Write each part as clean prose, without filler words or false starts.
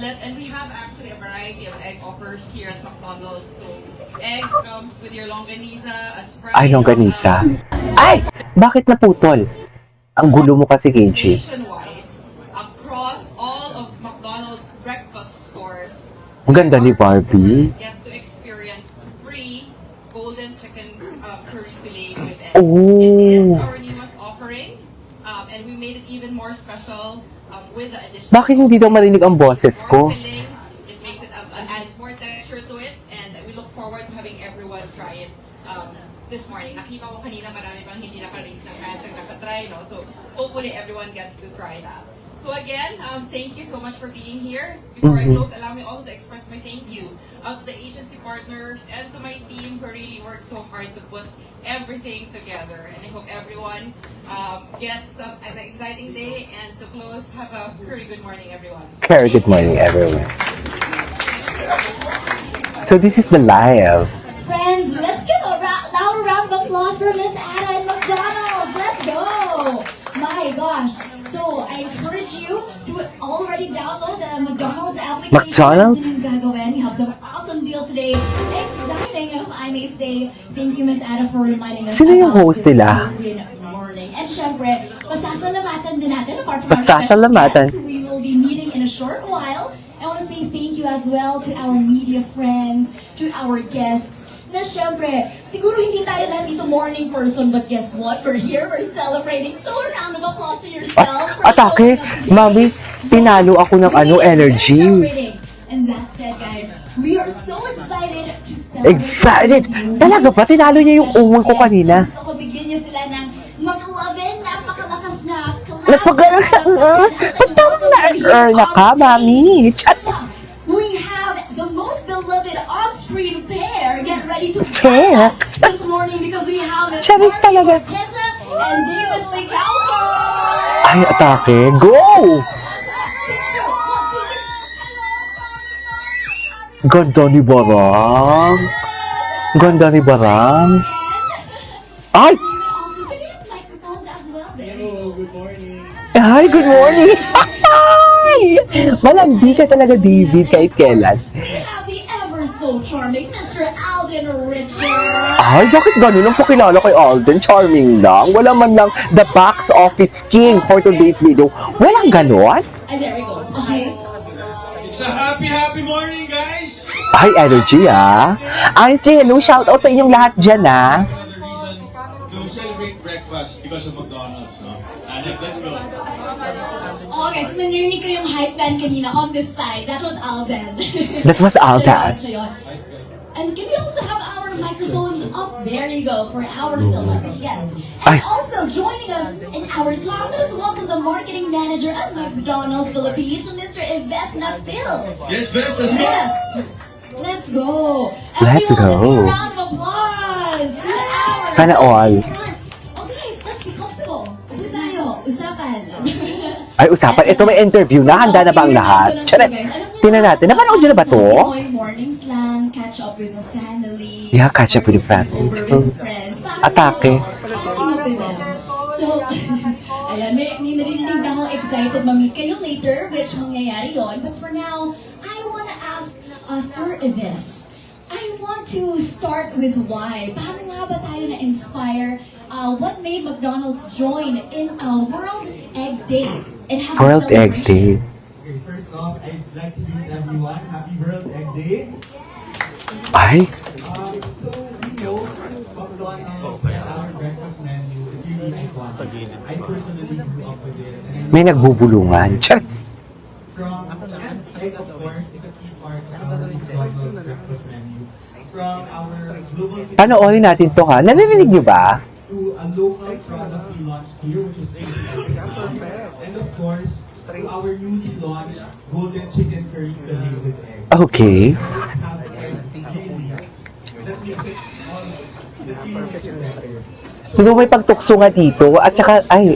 And we have actually a variety of egg offers here at McDonald's. So, egg comes with your longanisa, as fried. Ay, longganisa. Ay! Bakit naputol? Ang gulo mo kasi, KG. Nationwide, across all of McDonald's breakfast stores. Ang ganda ni Barbie. Get to experience free golden chicken curry fillet with egg. Oh. It is our newest offering, and we made it even more special with the addition. Bakit hindi daw marinig ang boses ko? Filling. It makes it adds more texture to it, and we look forward to having everyone try it this morning. Nakita ko kanina marami pang hindi naka-raise ng hands ang naka-try, no? So hopefully everyone gets to try that. So again, thank you so much for being here. Before I close, allow me also to express my thank you to the agency partners and to my team who really worked so hard to put everything together. And I hope everyone gets an exciting day. And to close, have a very good morning, everyone. Very good morning, everyone. So this is the live. Friends, let's give a loud round of applause for Miss Ada and McDonald's. Let's go! My gosh. So, I encourage you to already download the McDonald's application. McDonald's? You have some awesome deals today. Exciting, if I may say. Thank you, Miss Ada, for reminding us Sino yung about host this nila? golden morning. And syempre, pasasalamatan din natin. Apart from Pasasalamatan. our special guests, we will be meeting in a short while. I want to say thank you as well to our media friends, to our guests. Na syempre, siguro hindi tayo lahat dito morning person, but guess what? We're here, we're celebrating. So a round of applause to yourselves for Atake, showing up today. Mami, pinalo ako ng We are energy. celebrating. And that said, guys, we are so excited to celebrate. Excited! Talaga ba? Tinalo niya yung umon ko kanina. Gusto ko bigyan niyo sila ng mag-11, napakalakas na class. Napagalang ka nga. Patawag na ka, Mami. Just We have the most beloved on-screen pair. Get ready to Pair? this morning because we have it. Charis talaga. Tessa and David Licalco. Ay, atake. Go! Ganda ni Barang. Ganda ni Barang. Ay! Also, can you have microphones as well? There you go. Good morning. Hi, good morning! Ay! Malandi ka talaga, David, kahit kailan. We have the ever so charming Mr. Alden Richard. Ay, bakit ganun ang pakilala kay Alden? Charming lang. Wala man lang the box office king for today's video. Walang ganon? And there we go. Okay. It's a happy morning, guys! Ay, energy ah. Honestly, hello, shoutout sa inyong lahat dyan ah. Another reason to celebrate breakfast because of McDonald's, no? Let's go. Okay, so narinig ko yung hype band kanina on this side. That was Alden. That was Alden. Siya yun. And can we also have our microphones up? There you go, for our celebrity guests. And Ay. also joining us in our talk, let us welcome the marketing manager at McDonald's Philippines, Mr. Yves Napil. Yes, best, let's go! Yes! Let's go! Let's Everyone, go. give a round of applause to our Sana all. Oh guys, let's be comfortable. Ano tayo? Usapan. Ay, usapan. Ito may interview na. Handa na ba ang lahat? Charet. Tingnan natin. Napanood nyo na ba to? Morning slang, catch up with the family. Yeah, catch up with the family. With friends. Atake. Catching up with them. So, ayan, may narinig na akong excited ma-meet kayo later, which mangyayari yon. But for now, I wanna ask Sir Yves, I want to start with why. Paano nga ba tayo na-inspire? What made McDonald's join in World Egg Day? And have a World Egg celebration? Day. Okay, first off, I'd like to greet everyone. Happy World Egg Day. Ay, So, we know McDonald's and our breakfast menu is really iconic. I personally grew up with it. And may nagbubulungan. Charet. from egg, of course, is a key part of our McDonald's breakfast menu. From our global success Panoorin natin to ha. Narinig nyo ba? to a local product we launched here, which is and of course, to our newly launched golden chicken curry fillet with egg. Okay. Tuno may pagtukso nga dito at saka, ay,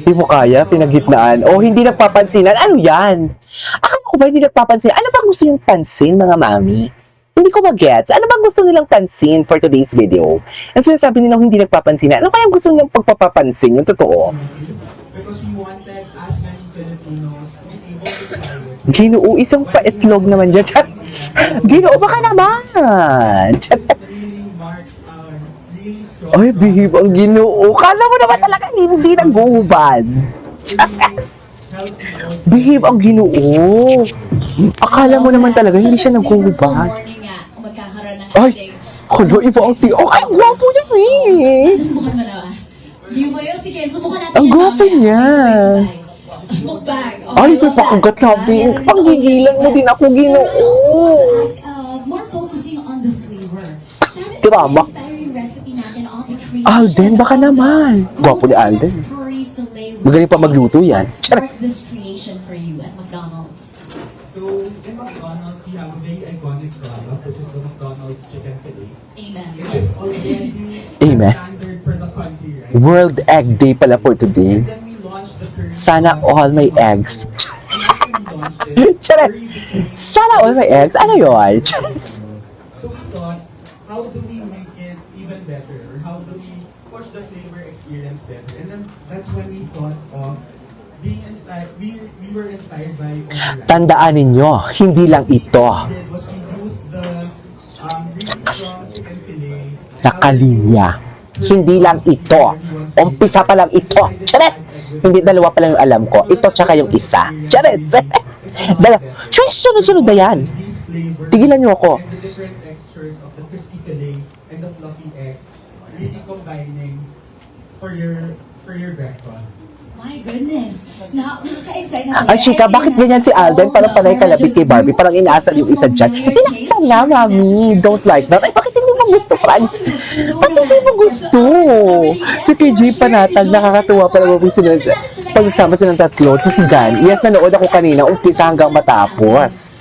hindi mo kaya, pinagitnaan. O hindi nagpapansinan. Ano yan? Akala ko ba hindi nagpapansin? Ano bang gusto yung pansin, mga mami? Hindi ko mag-gets. Ano bang gusto nilang pansin for today's video? Ang sinasabi nilang hindi nagpapansin. Ano kaya gusto nilang pagpapapansin? Yung totoo. Because we wanted as many Filipinos to be able to try it Ginoo, isang paitlog naman dyan. Charas! Ginoo, baka naman! Charas! really marks our really strong. Ay, bihib ang Ginoo. Kala mo naman talaga hindi naghuhubad. Charas! Healthy also. Bihib ang Ginoo. Akala mo naman talaga hindi siya naghuhubad. Morning nga, magkakaroon ng Ay! ating... Kalo, iba ang tiyo. Ay, ang gwapo niya, eh! Subukan mo na ba? Di ba yun? Sige, subukan natin Ang yan gwapo mamaya. niya. Sabay-sabay. Mukbang. Okay, Ay, well pakagat done. labi. Meron din Panggigilan mo ako. din ako, Pero I also Ginoo. want to ask, more focusing on the flavor. Drama. Inspiring recipe natin on the creation Alden, baka of the naman. Gwapo ni golden Alden. curry fillet with Magaling pa magluto yan. What sparked Charas. this creation for you at McDonald's? So in McDonald's, we have a very iconic product, which is the McDonald's chicken fillet. Amen. It is Yes. already Amen. a standard for the country, right? World Egg Day pala for today. And then we launched the curry. Sana all may eggs. And after we launched it, Charas! curry became- Sana all may eggs? Ano yun? Charas! So we thought, how do we make it even better? Or how do we push the flavor experience better? And then that's when we thought of being inspired. We were inspired by Omar. Tandaan ninyo, hindi lang ito. What we did was we used the really strong chicken fillet. Nakalinya. Hindi lang ito. Umpisa pa lang ito. Chares! Hindi, dalawa pa lang yung alam ko. Ito tsaka yung isa. Chares! Dalawa. Chares, sunod-sunod na yan. These flavors Tigilan niyo ako. and the different textures of the crispy fillet and the fluffy eggs really combining for your breakfast. My goodness. Nakaka-excite na. Ay, chika, bakit ganyan si Alden? Parang panay kalapit kay Barbie. Parang inaasal yung isa dyan. Inaasal nga, mami. Don't like that. Ay, bakit hindi mo gusto, Fran? Bakit hindi mo gusto? Si KJ Panatag, nakakatuwa pala mo sila. Pag nagsama silang tatlo, tutigan. Yes, nanood ako kanina, umpisa hanggang matapos.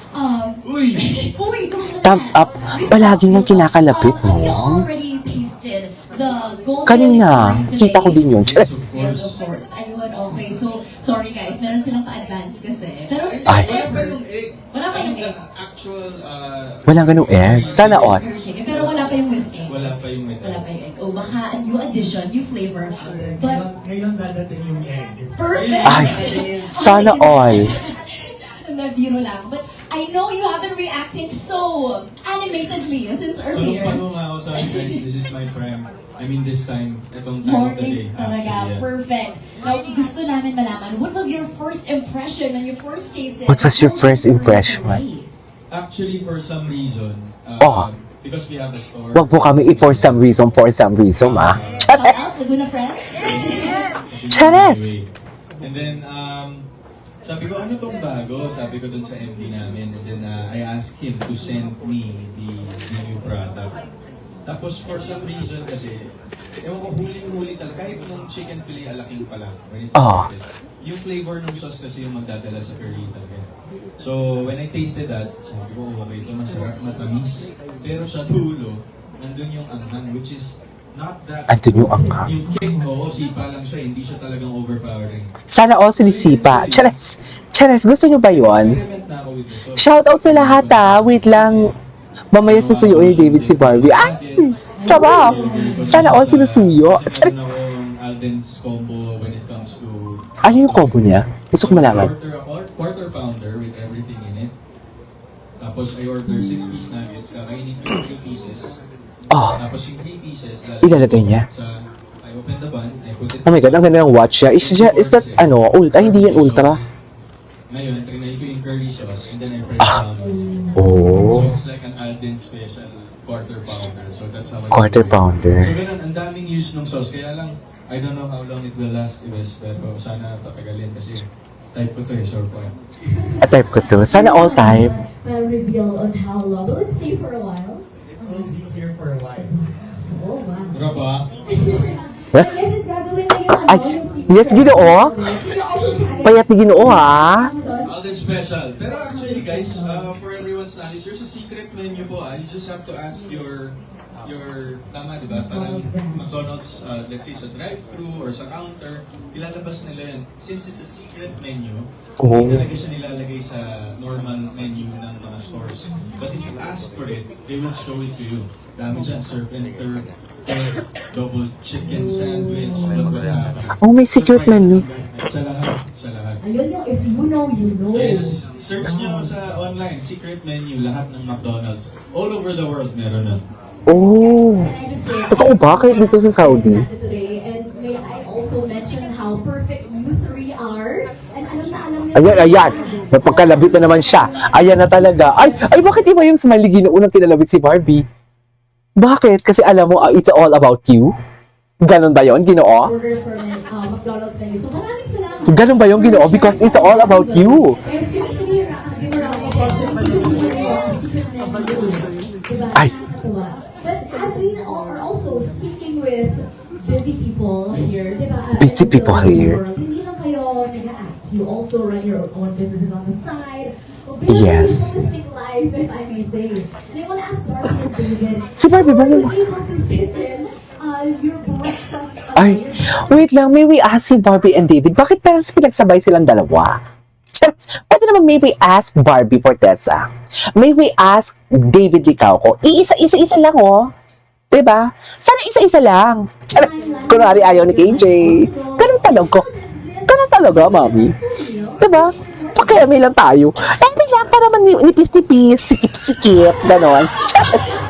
Uy! Uy, kamusta na? Thumbs up. Palagi nang kinakalapit Have you mo. already tasted the golden Kanina, curry kita ko fillet? din yun. Chares! Yes, of course. Ayun, okay. So, sorry guys, meron silang pa-advance kasi. Pero Ay. Wala pa yung egg. Wala pa yung I mean, egg. the actual, Walang ganung egg. Sana all. Curry chicken. Pero wala pa yung with egg. wala pa yung with Wala egg. pa yung egg. O baka a new addition, new flavor. But, Ngayon dadating yung egg. perfect! Ay, sana all. Nabiro lang. But I know you have been reacting so animatedly since earlier. Tanong nga ako sa akin, guys, this is my prime. I mean, this time, itong time of the day. Morning talaga. actually, yeah. Perfect. Now, gusto namin malaman, what was your first impression when you first tasted? What was your first impression? Actually, for some reason, Oh. because we have a store. Wag po kami for some reason, ah. Shout out, Chares! Laguna friends? Chares! And then, sabi ko, ano tong bago? Sabi ko dun sa MD namin. And then, I asked him to send me the new product. Tapos, for some reason kasi, ewan ko, huling-huli talaga. Kahit nung chicken fillet, alaking pa lang. When it Ah. started. Yung flavor ng sauce kasi yung magdadala sa curry talaga. So, when I tasted that, sabi ko, okay, ito masarap, matamis. Pero sa dulo, nandun yung anghang, which is not that... Andun yung anghang. Yung kick, oo, sipa lang siya, hindi siya talagang overpowering. Sana all sinisipa. Chares! Chares, gusto nyo ba yun? Experiment na ako with the sauce. Shout out sa lahat ah. Wait lang. Mamaya susuyo ni David si Barbie. Ay! Sarap! Sana all sinusuyo. Kasi Chares! meron akong Alden's combo when it comes to Ano yung combo niya? Gusto ko malaman. quarter pounder with everything in it. Tapos I order 6-piece nuggets, kakainin ko yung 3 pieces. Oh, Tapos yung 3 pieces, ilalagay niya. sa, I open the bun, I put it... Oh my God, ang ganda ng watch niya. Is that, ano, ultra? Hindi yan ultra. Ngayon, trinay ko yung curry sauce and then I press down. Oh. So it's like an Alden special quarter pounder. So that's how I Quarter do it. pounder. So ganun, ang daming use ng sauce. Kaya lang, I don't know how long it will last, Iwes, pero sana tatagalin kasi type ko to eh, so far. Type ko to. Sana all type. Reveal on how long. Will it stay for a while? It will be here for a while. Oh, wow. Pero ba? I guess it's gagawin na yung Ay, yes, Ginoo. Payat ni Ginoo, ha? Alden special. Pero actually guys, for everyone's knowledge, there's a secret menu po. You just have to ask your tama, di ba? Parang McDonald's, let's say sa drive-thru or sa counter, ilalabas nila yan. Since it's a secret menu, Oh. hindi talaga siya nilalagay sa normal menu ng mga stores. But if you ask for it, they will show it to you. Dami dyan, surf and turf, double chicken sandwich, Oh, may secret menu. Sa lahat, sa lahat. Ayun yung if you know, you know. Yes. Search nyo sa online, secret menu, lahat ng McDonald's. All over the world meron nun. Oh. Can I just say, Totoo ba? Kahit dito sa Saudi? Today, and may I also mention how perfect you three are? And alam na alam niyo. Ayan. Napagkalabit na naman siya. Ayan na talaga. Ay, bakit iba yung smiley unang kinalabit si Barbie? Bakit? Kasi alam mo, it's all about you? Ganon ba yun, Ginoo? Orders for McDonald's menu. So maraming salamat. Ganon ba yun, Ginoo? Because it's all about you. Ay. But as we are also speaking with busy people here, diba? Busy people here. Hindi lang kayo nag-act. You also run your own businesses on the side. Yes. Holistic life, if I may say. And I want to ask Barbie and David, Si Barbie ba how were naman? you able to fit in your breakfast? Ay, wait lang, may we ask si Barbie and David, bakit parang pinagsabay silang dalawa? Just, pwede naman may we ask Barbie Fortesa. May we ask David Licauco. Isa-isa lang, oh. Diba? Sana isa-isa lang. Charas, kunwari ayaw ni KJ. Ganun talaga, mami. Diba? Pakiamay lang tayo. May lang pa naman nipis-nipis, sikip-sikip, ganon. Charas.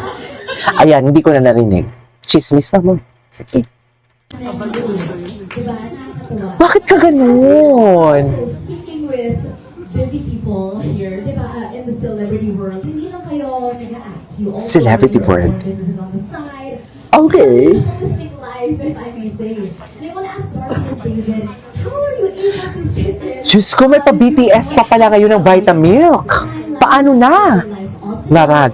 Ayan, hindi ko na narinig. Chismis pa mo. Sige. Bakit ka ganun? So, speaking with busy people here, diba, in the celebrity world, hindi lang kayo nag-act. You also Celebrity run your world. own businesses on the side. Okay. Holistic life, if I may say. And I want to ask Barbie and David, how are you able to fit in? Diyos ko, may pa-BTS pa pala ngayon ng Vitamilk. Paano na? Narag.